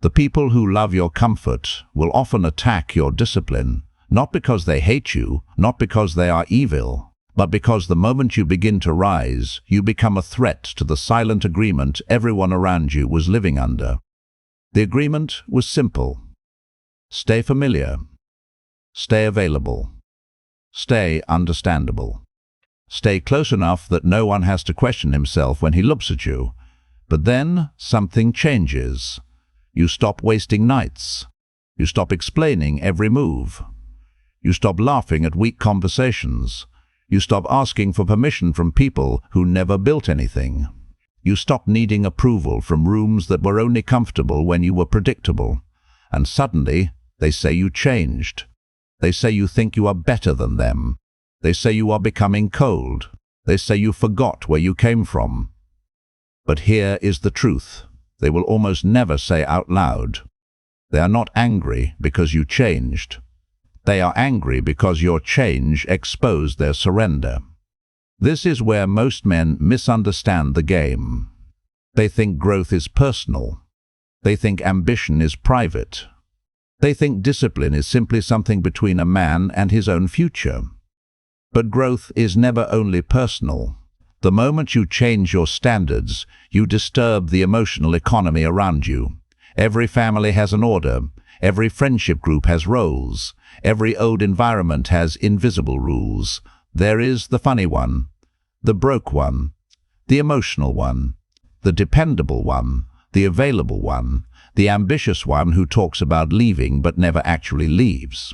The people who love your comfort will often attack your discipline, not because they hate you, not because they are evil, but because the moment you begin to rise, you become a threat to the silent agreement everyone around you was living under. The agreement was simple. Stay familiar. Stay available. Stay understandable. Stay close enough that no one has to question himself when he looks at you. But then something changes. You stop wasting nights. You stop explaining every move. You stop laughing at weak conversations. You stop asking for permission from people who never built anything. You stop needing approval from rooms that were only comfortable when you were predictable. And suddenly, they say you changed. They say you think you are better than them. They say you are becoming cold. They say you forgot where you came from. But here is the truth. They will almost never say out loud. They are not angry because you changed. They are angry because your change exposed their surrender. This is where most men misunderstand the game. They think growth is personal. They think ambition is private. They think discipline is simply something between a man and his own future. But growth is never only personal. The moment you change your standards, you disturb the emotional economy around you. Every family has an order. Every friendship group has roles. Every old environment has invisible rules. There is the funny one, the broke one, the emotional one, the dependable one, the available one, the ambitious one who talks about leaving but never actually leaves.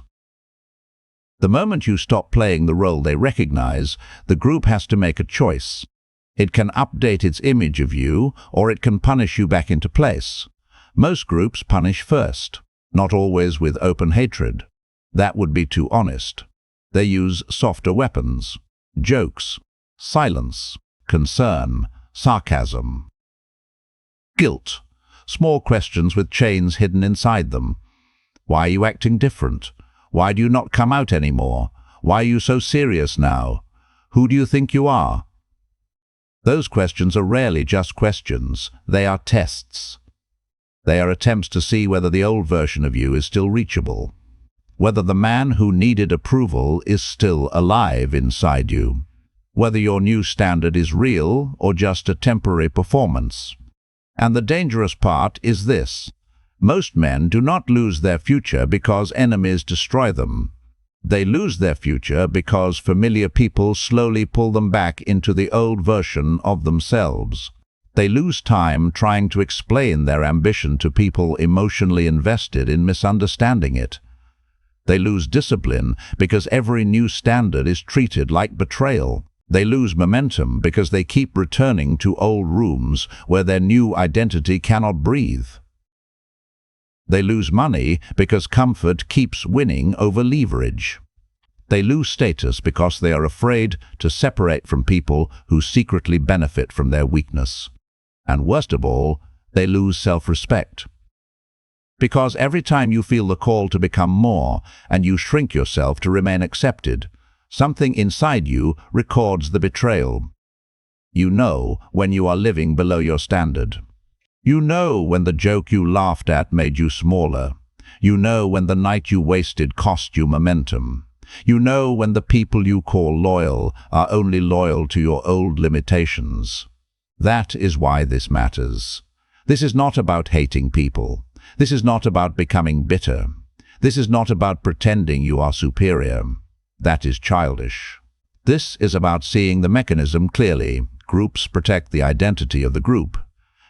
The moment you stop playing the role they recognize, the group has to make a choice. It can update its image of you, or it can punish you back into place. Most groups punish first, not always with open hatred. That would be too honest. They use softer weapons, jokes, silence, concern, sarcasm. Guilt, small questions with chains hidden inside them. Why are you acting different? Why do you not come out anymore? Why are you so serious now? Who do you think you are? Those questions are rarely just questions. They are tests. They are attempts to see whether the old version of you is still reachable, whether the man who needed approval is still alive inside you, whether your new standard is real or just a temporary performance. And the dangerous part is this. Most men do not lose their future because enemies destroy them. They lose their future because familiar people slowly pull them back into the old version of themselves. They lose time trying to explain their ambition to people emotionally invested in misunderstanding it. They lose discipline because every new standard is treated like betrayal. They lose momentum because they keep returning to old rooms where their new identity cannot breathe. They lose money because comfort keeps winning over leverage. They lose status because they are afraid to separate from people who secretly benefit from their weakness. And worst of all, they lose self-respect. Because every time you feel the call to become more and you shrink yourself to remain accepted, something inside you records the betrayal. You know when you are living below your standard. You know when the joke you laughed at made you smaller. You know when the night you wasted cost you momentum. You know when the people you call loyal are only loyal to your old limitations. That is why this matters. This is not about hating people. This is not about becoming bitter. This is not about pretending you are superior. That is childish. This is about seeing the mechanism clearly. Groups protect the identity of the group.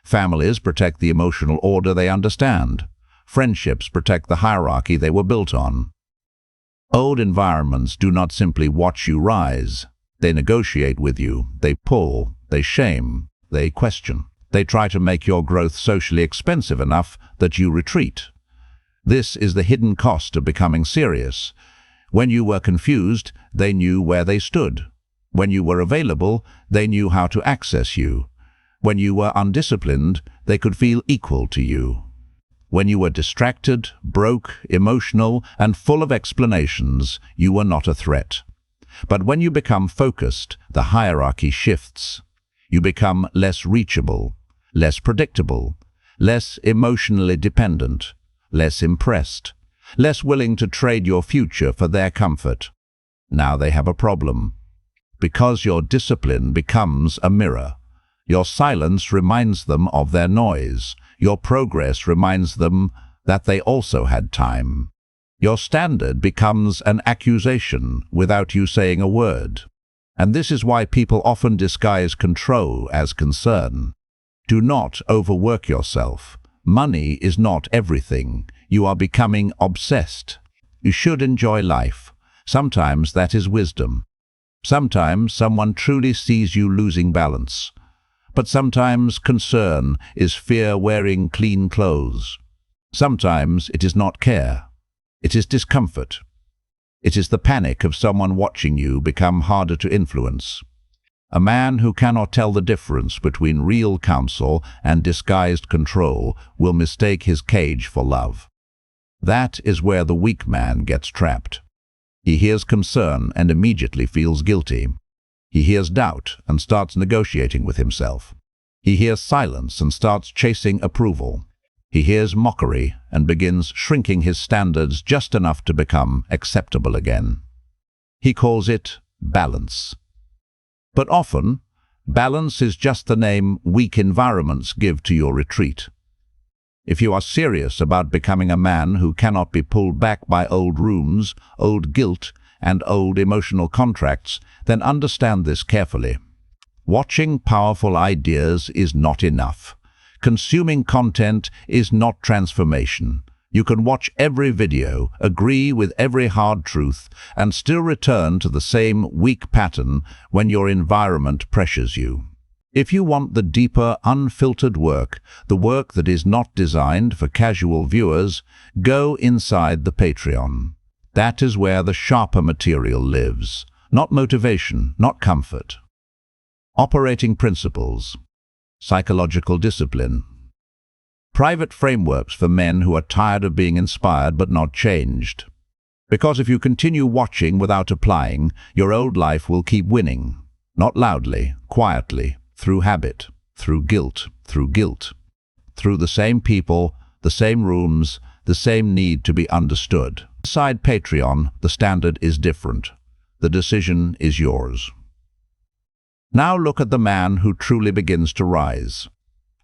Families protect the emotional order they understand. Friendships protect the hierarchy they were built on. Old environments do not simply watch you rise. They negotiate with you. They pull. They shame. They question. They try to make your growth socially expensive enough that you retreat. This is the hidden cost of becoming serious. When you were confused, they knew where they stood. When you were available, they knew how to access you. When you were undisciplined, they could feel equal to you. When you were distracted, broke, emotional, and full of explanations, you were not a threat. But when you become focused, the hierarchy shifts. You become less reachable, less predictable, less emotionally dependent, less impressed, less willing to trade your future for their comfort. Now they have a problem. Because your discipline becomes a mirror. Your silence reminds them of their noise. Your progress reminds them that they also had time. Your standard becomes an accusation without you saying a word. And this is why people often disguise control as concern. Do not overwork yourself. Money is not everything. You are becoming obsessed. You should enjoy life. Sometimes that is wisdom. Sometimes someone truly sees you losing balance. But sometimes concern is fear wearing clean clothes. Sometimes it is not care. It is discomfort. It is the panic of someone watching you become harder to influence. A man who cannot tell the difference between real counsel and disguised control will mistake his cage for love. That is where the weak man gets trapped. He hears concern and immediately feels guilty. He hears doubt and starts negotiating with himself. He hears silence and starts chasing approval. He hears mockery and begins shrinking his standards just enough to become acceptable again. He calls it balance. But often, balance is just the name weak environments give to your retreat. If you are serious about becoming a man who cannot be pulled back by old wounds, old guilt, and old emotional contracts, then understand this carefully. Watching powerful ideas is not enough. Consuming content is not transformation. You can watch every video, agree with every hard truth, and still return to the same weak pattern when your environment pressures you. If you want the deeper, unfiltered work, the work that is not designed for casual viewers, go inside the Patreon. That is where the sharper material lives. Not motivation, not comfort. Operating principles. Psychological discipline. Private frameworks for men who are tired of being inspired but not changed. Because if you continue watching without applying, your old life will keep winning. Not loudly, quietly, through habit, through guilt, through the same people, the same rooms, the same need to be understood. Inside Patreon, the standard is different. The decision is yours. Now look at the man who truly begins to rise.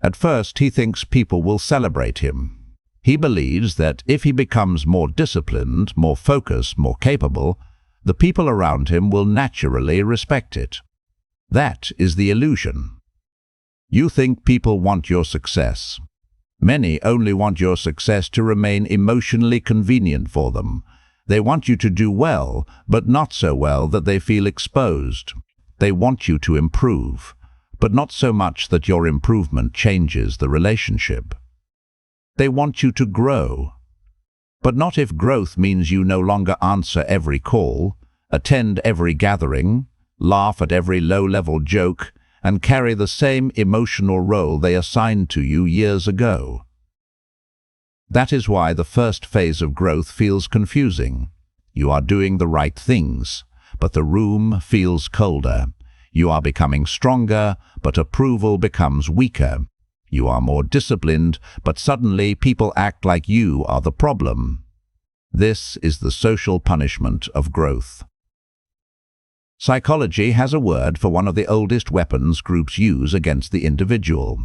At first, he thinks people will celebrate him. He believes that if he becomes more disciplined, more focused, more capable, the people around him will naturally respect it. That is the illusion. You think people want your success. Many only want your success to remain emotionally convenient for them. They want you to do well, but not so well that they feel exposed. They want you to improve, but not so much that your improvement changes the relationship. They want you to grow, but not if growth means you no longer answer every call, attend every gathering, laugh at every low-level joke, and carry the same emotional role they assigned to you years ago. That is why the first phase of growth feels confusing. You are doing the right things, but the room feels colder. You are becoming stronger, but approval becomes weaker. You are more disciplined, but suddenly people act like you are the problem. This is the social punishment of growth. Psychology has a word for one of the oldest weapons groups use against the individual.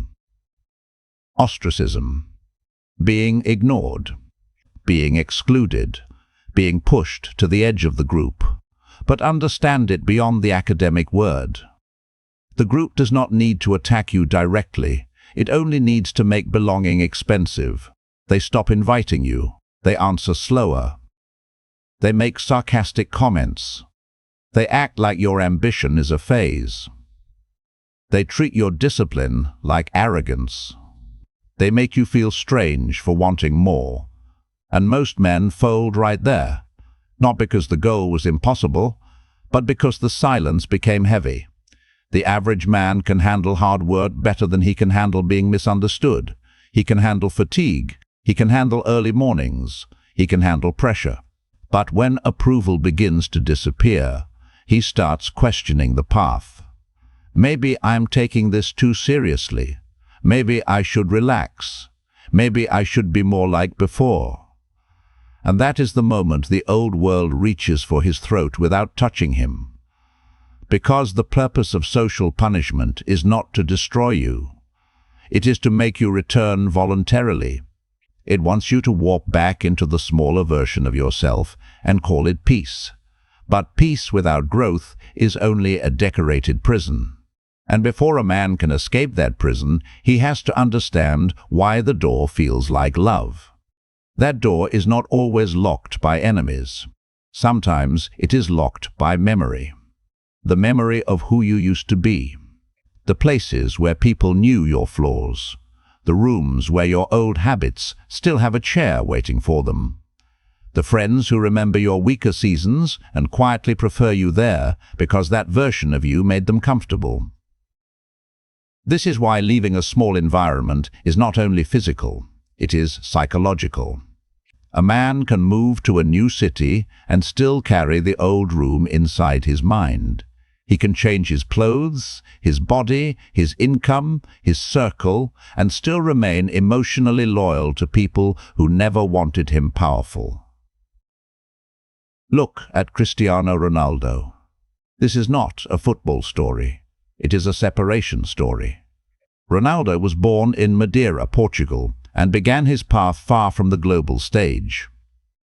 Ostracism. Being ignored. Being excluded. Being pushed to the edge of the group. But understand it beyond the academic word. The group does not need to attack you directly. It only needs to make belonging expensive. They stop inviting you. They answer slower. They make sarcastic comments. They act like your ambition is a phase. They treat your discipline like arrogance. They make you feel strange for wanting more. And most men fold right there, not because the goal was impossible, but because the silence became heavy. The average man can handle hard work better than he can handle being misunderstood. He can handle fatigue. He can handle early mornings. He can handle pressure. But when approval begins to disappear, he starts questioning the path. Maybe I'm taking this too seriously. Maybe I should relax. Maybe I should be more like before. And that is the moment the old world reaches for his throat without touching him. Because the purpose of social punishment is not to destroy you. It is to make you return voluntarily. It wants you to walk back into the smaller version of yourself and call it peace. But peace without growth is only a decorated prison. And before a man can escape that prison, he has to understand why the door feels like love. That door is not always locked by enemies. Sometimes it is locked by memory. The memory of who you used to be. The places where people knew your flaws. The rooms where your old habits still have a chair waiting for them. The friends who remember your weaker seasons and quietly prefer you there because that version of you made them comfortable. This is why leaving a small environment is not only physical, it is psychological. A man can move to a new city and still carry the old room inside his mind. He can change his clothes, his body, his income, his circle, and still remain emotionally loyal to people who never wanted him powerful. Look at Cristiano Ronaldo. This is not a football story. It is a separation story. Ronaldo was born in Madeira, Portugal, and began his path far from the global stage.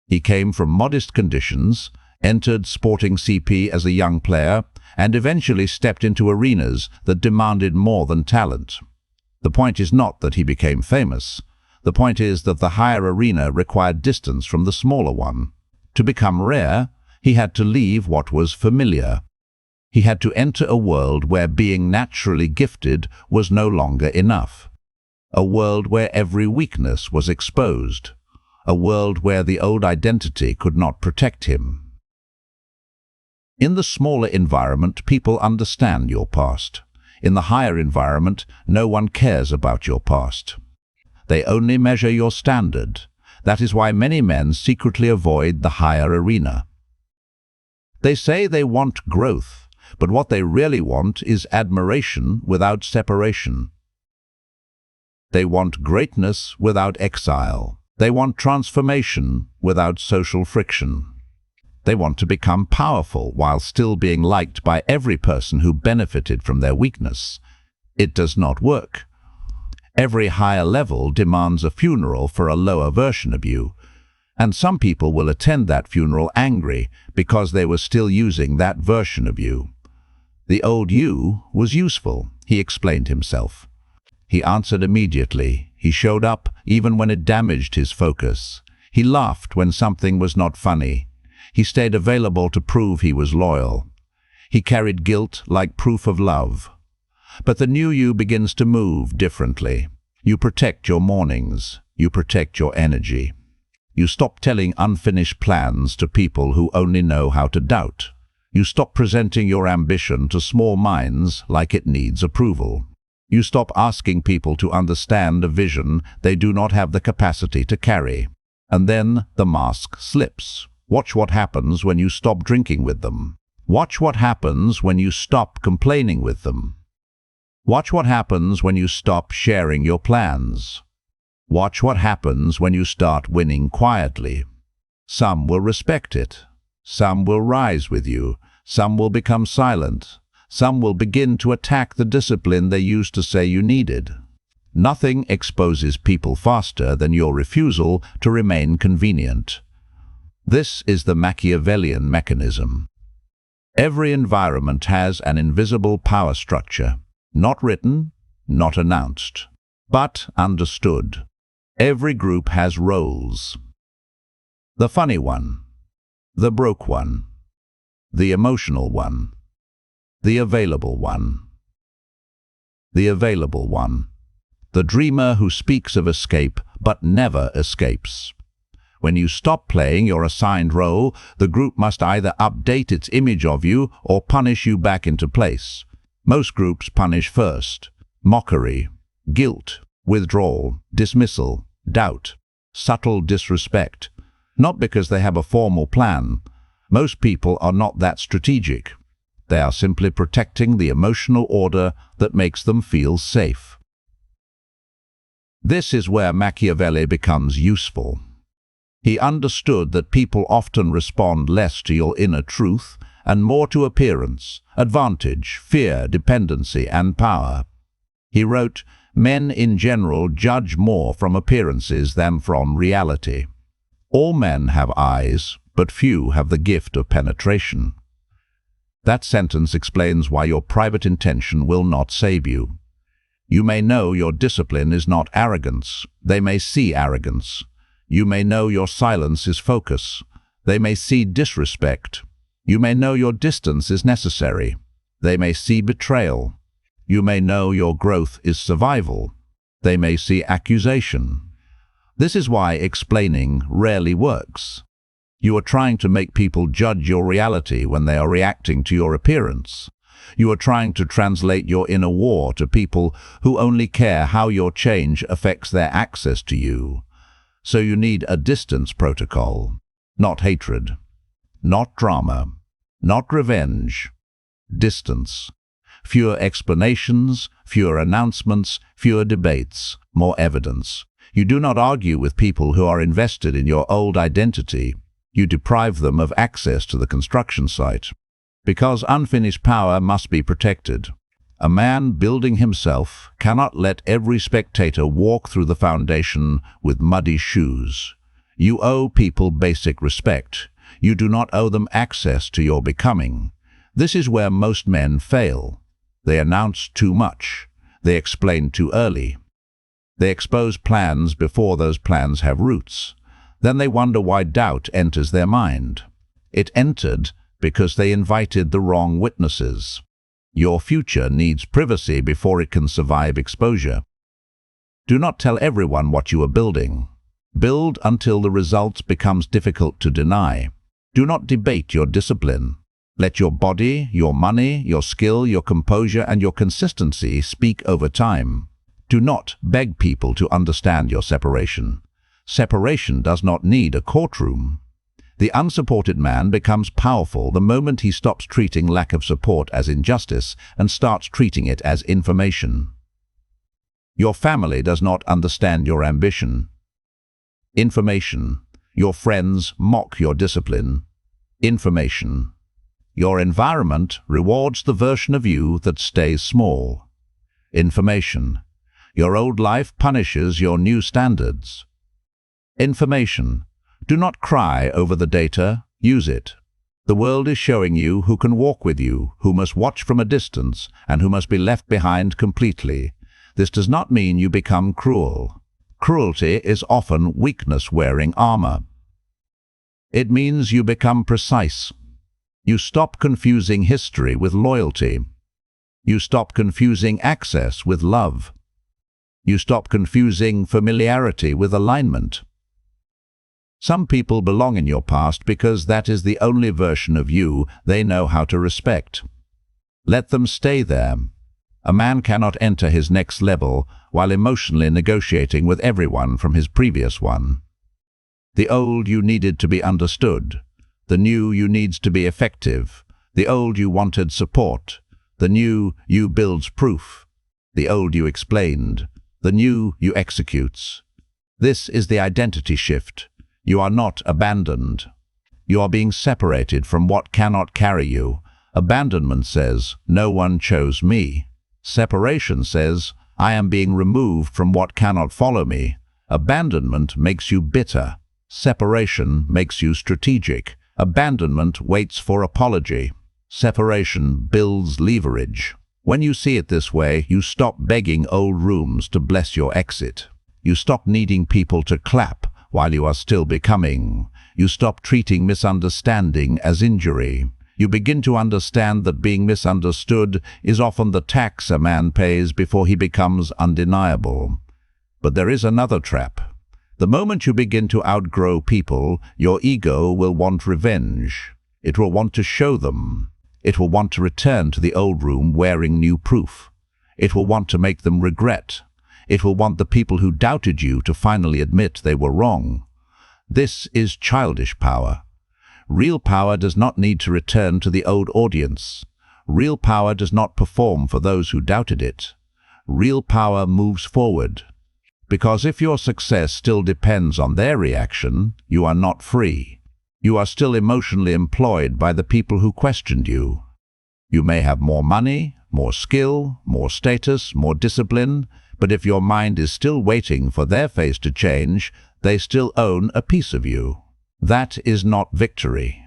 He came from modest conditions, entered Sporting CP as a young player, and eventually stepped into arenas that demanded more than talent. The point is not that he became famous. The point is that the higher arena required distance from the smaller one. To become rare, he had to leave what was familiar. He had to enter a world where being naturally gifted was no longer enough. A world where every weakness was exposed. A world where the old identity could not protect him. In the smaller environment, people understand your past. In the higher environment, no one cares about your past. They only measure your standard. That is why many men secretly avoid the higher arena. They say they want growth, but what they really want is admiration without separation. They want greatness without exile. They want transformation without social friction. They want to become powerful while still being liked by every person who benefited from their weakness. It does not work. Every higher level demands a funeral for a lower version of you, and some people will attend that funeral angry because they were still using that version of you. The old you was useful, he explained himself. He answered immediately. He showed up even when it damaged his focus. He laughed when something was not funny. He stayed available to prove he was loyal. He carried guilt like proof of love. But the new you begins to move differently. You protect your mornings. You protect your energy. You stop telling unfinished plans to people who only know how to doubt. You stop presenting your ambition to small minds like it needs approval. You stop asking people to understand a vision they do not have the capacity to carry. And then the mask slips. Watch what happens when you stop drinking with them. Watch what happens when you stop complaining with them. Watch what happens when you stop sharing your plans. Watch what happens when you start winning quietly. Some will respect it. Some will rise with you. Some will become silent. Some will begin to attack the discipline they used to say you needed. Nothing exposes people faster than your refusal to remain convenient. This is the Machiavellian mechanism. Every environment has an invisible power structure, not written, not announced, but understood. Every group has roles. The funny one, the broke one, the emotional one, the available one. The available one. The dreamer who speaks of escape but never escapes. When you stop playing your assigned role, the group must either update its image of you or punish you back into place. Most groups punish first. Mockery, guilt, withdrawal, dismissal, doubt, subtle disrespect. Not because they have a formal plan. Most people are not that strategic. They are simply protecting the emotional order that makes them feel safe. This is where Machiavelli becomes useful. He understood that people often respond less to your inner truth and more to appearance, advantage, fear, dependency, and power. He wrote, "Men in general judge more from appearances than from reality. All men have eyes, but few have the gift of penetration." That sentence explains why your private intention will not save you. You may know your discipline is not arrogance. They may see arrogance. You may know your silence is focus. They may see disrespect. You may know your distance is necessary. They may see betrayal. You may know your growth is survival. They may see accusation. This is why explaining rarely works. You are trying to make people judge your reality when they are reacting to your appearance. You are trying to translate your inner war to people who only care how your change affects their access to you. So you need a distance protocol, not hatred, not drama, not revenge. Distance. Fewer explanations, fewer announcements, fewer debates, more evidence. You do not argue with people who are invested in your old identity. You deprive them of access to the construction site. Because unfinished power must be protected. A man building himself cannot let every spectator walk through the foundation with muddy shoes. You owe people basic respect. You do not owe them access to your becoming. This is where most men fail. They announce too much. They explain too early. They expose plans before those plans have roots. Then they wonder why doubt enters their mind. It entered because they invited the wrong witnesses. Your future needs privacy before it can survive exposure. Do not tell everyone what you are building. Build until the results becomes difficult to deny. Do not debate your discipline. Let your body, your money, your skill, your composure, and your consistency speak over time. Do not beg people to understand your separation. Separation does not need a courtroom. The unsupported man becomes powerful the moment he stops treating lack of support as injustice and starts treating it as information. Your family does not understand your ambition. Information. Your friends mock your discipline. Information. Your environment rewards the version of you that stays small. Information. Your old life punishes your new standards. Information. Do not cry over the data, use it. The world is showing you who can walk with you, who must watch from a distance, and who must be left behind completely. This does not mean you become cruel. Cruelty is often weakness wearing armor. It means you become precise. You stop confusing history with loyalty. You stop confusing access with love. You stop confusing familiarity with alignment. Some people belong in your past because that is the only version of you they know how to respect. Let them stay there. A man cannot enter his next level while emotionally negotiating with everyone from his previous one. The old you needed to be understood. The new you needs to be effective. The old you wanted support. The new you builds proof. The old you explained. The new you executes. This is the identity shift. You are not abandoned. You are being separated from what cannot carry you. Abandonment says, no one chose me. Separation says, I am being removed from what cannot follow me. Abandonment makes you bitter. Separation makes you strategic. Abandonment waits for apology. Separation builds leverage. When you see it this way, you stop begging old rooms to bless your exit. You stop needing people to clap while you are still becoming. You stop treating misunderstanding as injury. You begin to understand that being misunderstood is often the tax a man pays before he becomes undeniable. But there is another trap. The moment you begin to outgrow people, your ego will want revenge. It will want to show them. It will want to return to the old room wearing new proof. It will want to make them regret. It will want the people who doubted you to finally admit they were wrong. This is childish power. Real power does not need to return to the old audience. Real power does not perform for those who doubted it. Real power moves forward. Because if your success still depends on their reaction, you are not free. You are still emotionally employed by the people who questioned you. You may have more money, more skill, more status, more discipline, but if your mind is still waiting for their face to change, they still own a piece of you. That is not victory.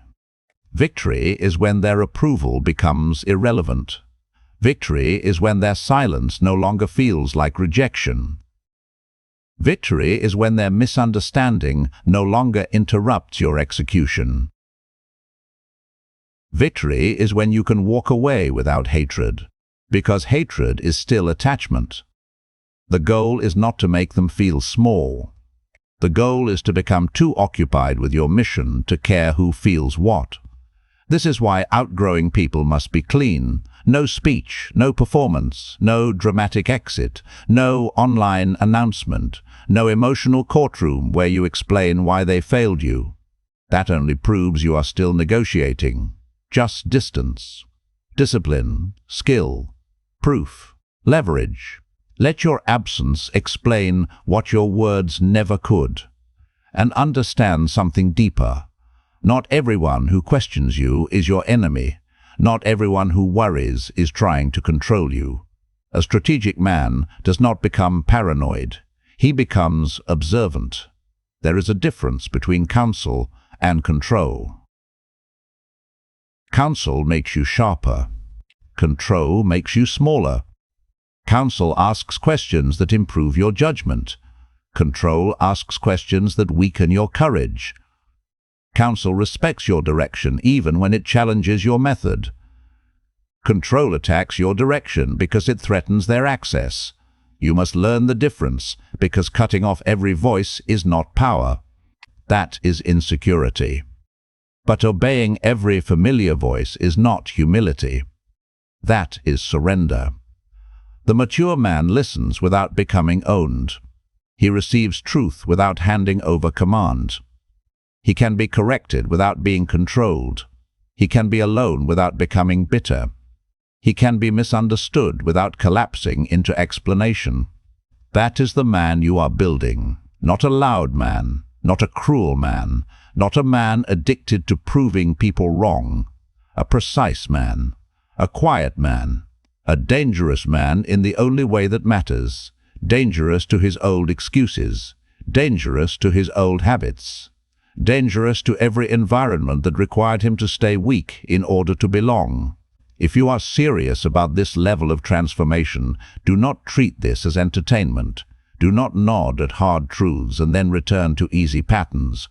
Victory is when their approval becomes irrelevant. Victory is when their silence no longer feels like rejection. Victory is when their misunderstanding no longer interrupts your execution. Victory is when you can walk away without hatred, because hatred is still attachment. The goal is not to make them feel small. The goal is to become too occupied with your mission to care who feels what. This is why outgrowing people must be clean. No speech, no performance, no dramatic exit, no online announcement, no emotional courtroom where you explain why they failed you. That only proves you are still negotiating. Just distance, discipline, skill, proof, leverage. Let your absence explain what your words never could. And understand something deeper. Not everyone who questions you is your enemy. Not everyone who worries is trying to control you. A strategic man does not become paranoid. He becomes observant. There is a difference between counsel and control. Counsel makes you sharper. Control makes you smaller. Counsel asks questions that improve your judgment. Control asks questions that weaken your courage. Counsel respects your direction even when it challenges your method. Control attacks your direction because it threatens their access. You must learn the difference, because cutting off every voice is not power. That is insecurity. But obeying every familiar voice is not humility. That is surrender. The mature man listens without becoming owned. He receives truth without handing over command. He can be corrected without being controlled. He can be alone without becoming bitter. He can be misunderstood without collapsing into explanation. That is the man you are building, not a loud man, not a cruel man, not a man addicted to proving people wrong, a precise man, a quiet man, a dangerous man in the only way that matters, dangerous to his old excuses, dangerous to his old habits, dangerous to every environment that required him to stay weak in order to belong. If you are serious about this level of transformation, do not treat this as entertainment. Do not nod at hard truths and then return to easy patterns.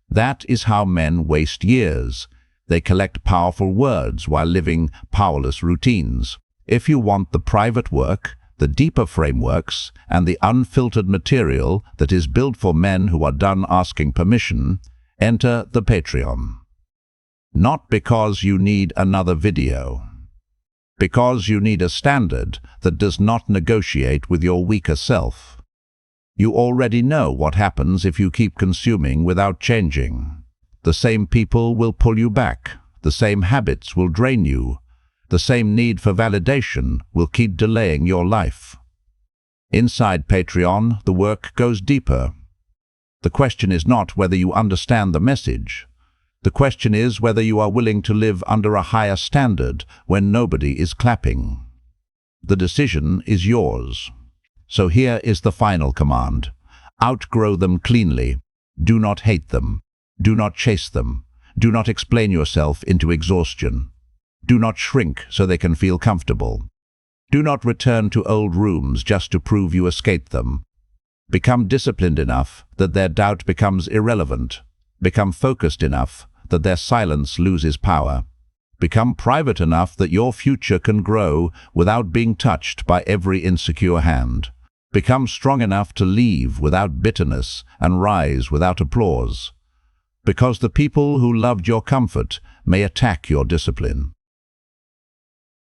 That is how men waste years. They collect powerful words while living powerless routines. If you want the private work, the deeper frameworks, and the unfiltered material that is built for men who are done asking permission, enter the Patreon. Not because you need another video. Because you need a standard that does not negotiate with your weaker self. You already know what happens if you keep consuming without changing. The same people will pull you back. The same habits will drain you. The same need for validation will keep delaying your life. Inside Patreon, the work goes deeper. The question is not whether you understand the message. The question is whether you are willing to live under a higher standard when nobody is clapping. The decision is yours. So here is the final command. Outgrow them cleanly. Do not hate them. Do not chase them. Do not explain yourself into exhaustion. Do not shrink so they can feel comfortable. Do not return to old rooms just to prove you escaped them. Become disciplined enough that their doubt becomes irrelevant. Become focused enough that their silence loses power. Become private enough that your future can grow without being touched by every insecure hand. Become strong enough to leave without bitterness and rise without applause. Because the people who loved your comfort may attack your discipline.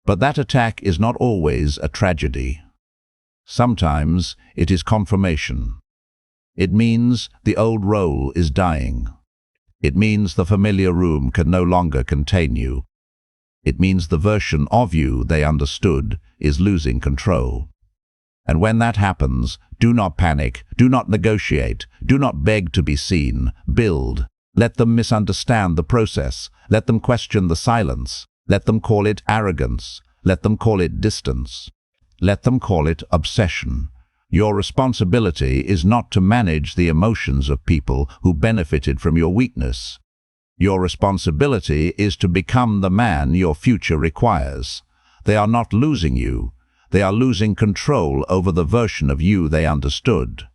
But that attack is not always a tragedy. Sometimes it is confirmation. It means the old role is dying. It means the familiar room can no longer contain you. It means the version of you they understood is losing control. And when that happens, do not panic, do not negotiate, do not beg to be seen, build. Let them misunderstand the process, let them question the silence, let them call it arrogance, let them call it distance, let them call it obsession. Your responsibility is not to manage the emotions of people who benefited from your weakness. Your responsibility is to become the man your future requires. They are not losing you. They are losing control over the version of you they understood.